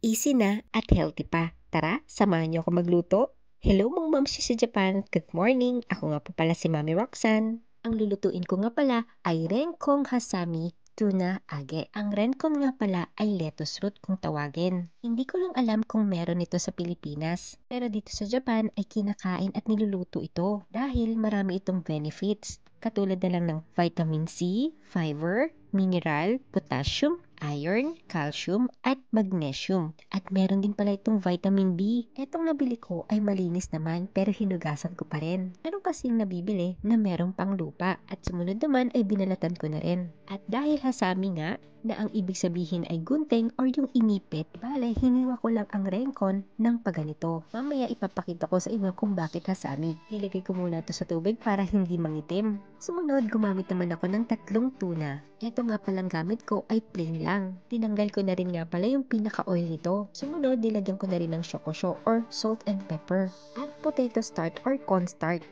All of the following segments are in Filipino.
easy na at healthy pa. Tara, samahan niyo ako magluto. Hello mga mamsi sa Japan, good morning! Ako nga po pala si Mami Roxanne. Ang lulutuin ko nga pala ay renkong hasami tuna age. Ang renkong nga pala ay lettuce root kung tawagin. Hindi ko lang alam kung meron ito sa Pilipinas. Pero dito sa Japan ay kinakain at niluluto ito dahil marami itong benefits. Katulad na lang ng vitamin C, fiber, mineral, potassium, iron, calcium, at magnesium. At meron din pala itong vitamin B. Etong nabili ko ay malinis naman pero hinugasan ko pa rin. Meron kasing nabibili na merong pang lupa at sumunod naman ay binalatan ko na rin. At dahil hasami nga na ang ibig sabihin ay gunting or yung inipit, bale hiniwa ko lang ang renkon ng paganito. Mamaya ipapakita ko sa inyo kung bakit hasami. Ilagay ko muna ito sa tubig para hindi mangitim. Sumunod, gumamit naman ako ng 3 tuna. Ito nga palang gamit ko ay plain lang. Tinanggal ko na rin nga pala yung pinaka-oil nito. Sumunod, nilagyan ko na rin ng shokusho or salt and pepper at potato starch or cornstarch.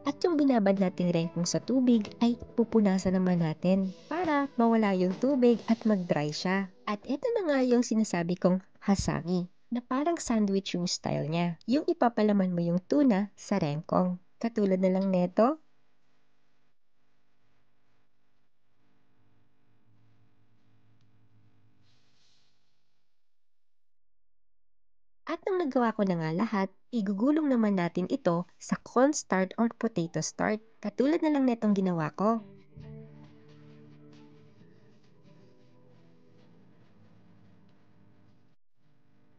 At yung binabad nating renkong sa tubig ay pupunasan naman natin para mawala yung tubig at mag-dry siya. At ito na nga yung sinasabi kong hasami na parang sandwich yung style niya. Yung ipapalaman mo yung tuna sa renkong. Katulad na lang neto. At nang nagawa ko na nga lahat, igugulong naman natin ito sa cornstarch or potato starch. Katulad na lang netong ginawa ko.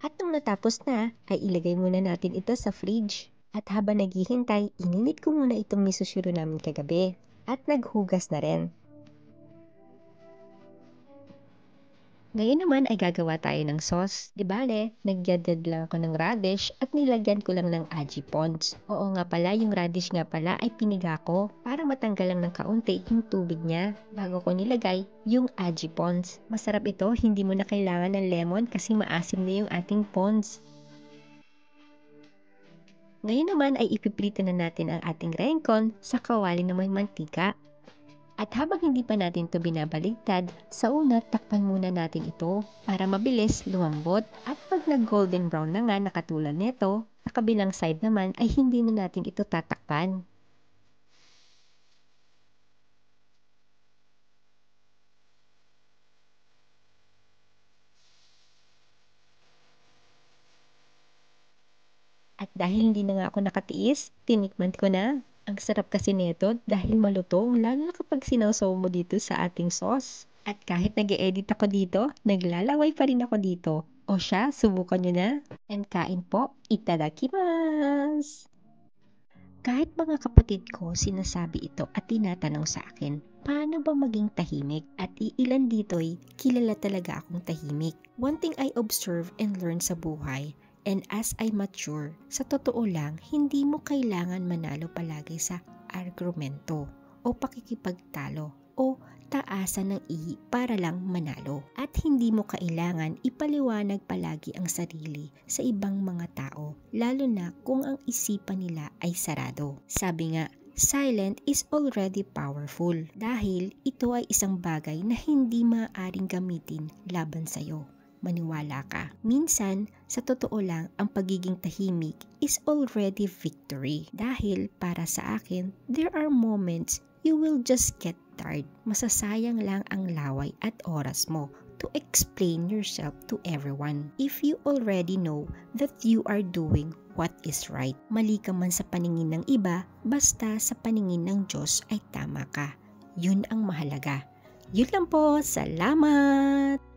At nung natapos na, ay ilagay muna natin ito sa fridge. At habang naghihintay, ininit ko muna itong miso-shiro namin kagabi. At naghugas na rin. Ngayon naman ay gagawa tayo ng sauce. Di bale, nagyadad lang ako ng radish at nilagyan ko lang ng aji ponds. Oo nga pala, yung radish nga pala ay piniga ko para matanggal lang ng kaunti yung tubig niya bago ko nilagay yung aji ponds. Masarap ito, hindi mo na kailangan ng lemon kasi maasim na yung ating ponds. Ngayon naman ay ipiprito na natin ang ating renkon sa kawali na may mantika. At habang hindi pa natin ito binabaligtad, sa una takpan muna natin ito para mabilis lumambot. At pag nag-golden brown na nga nakatulad nito, sa kabilang side naman ay hindi na natin ito tatakpan. At dahil hindi na nga ako nakatiis, tinikman ko na. Ang sarap kasi nito dahil malutong, lalo na kapag sinawsaw mo dito sa ating sauce. At kahit nag-e-edit ako dito, naglalaway pa rin ako dito. O siya, subukan nyo na. And kain po, itadakimasu! Kahit mga kapatid ko sinasabi ito at tinatanong sa akin, paano ba maging tahimik? At iilan dito'y kilala talaga akong tahimik. One thing I observe and learn sa buhay, and as I mature, sa totoo lang, hindi mo kailangan manalo palagi sa argumento o pakikipagtalo o taasan ng ihi para lang manalo. At hindi mo kailangan ipaliwanag palagi ang sarili sa ibang mga tao, lalo na kung ang isipan nila ay sarado. Sabi nga, silent is already powerful dahil ito ay isang bagay na hindi maaaring gamitin laban sa'yo. Maniwala ka. Minsan, sa totoo lang, ang pagiging tahimik is already victory. Dahil para sa akin, there are moments you will just get tired. Masasayang lang ang laway at oras mo to explain yourself to everyone. If you already know that you are doing what is right. Mali ka man sa paningin ng iba, basta sa paningin ng Diyos ay tama ka. Yun ang mahalaga. Yun lang po. Salamat!